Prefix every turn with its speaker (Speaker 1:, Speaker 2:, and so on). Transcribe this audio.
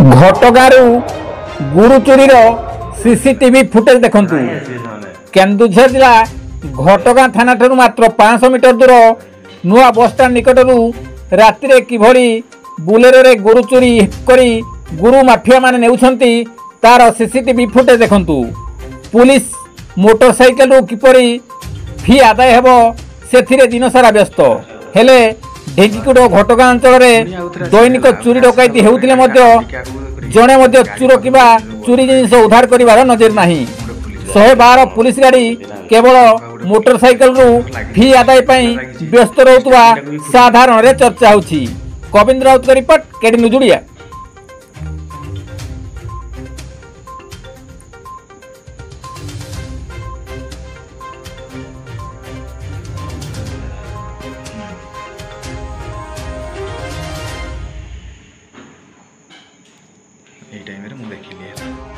Speaker 1: घटगारू गुरुचुरीर CCTV footage देखंतु। केन्दुझर जिला घटगाँ थाना ठारू मात्र 500 मीटर दूर नुआ बस स्टाण्ड निकटरू रातिरे किभଳି बुलेरोरे गुरु चोरी करी गुरु माफिया माने नेउछंती तार सीसीटीवी फुटेज देखंतु। पुलिस मोटरसाइकेल किपरि फी आदाय हेबो सेथिरे दिनसारा व्यस्त हेले ढेंकीकुट घटगाँ अंचल दैनिक चोरी डकैती हेउथिले मध्य जणे मध्य चोर किबा चोरी जिनिस उद्धार करिवार नजर नाही। 112 पुलिस गाड़ी केवल मोटरसाइकेल फी आदाय पई व्यस्त रहुतवा साधारण रे चर्चा होछि। कविंद्र राउत का report, KD news Odia.
Speaker 2: Time रे मु देखिली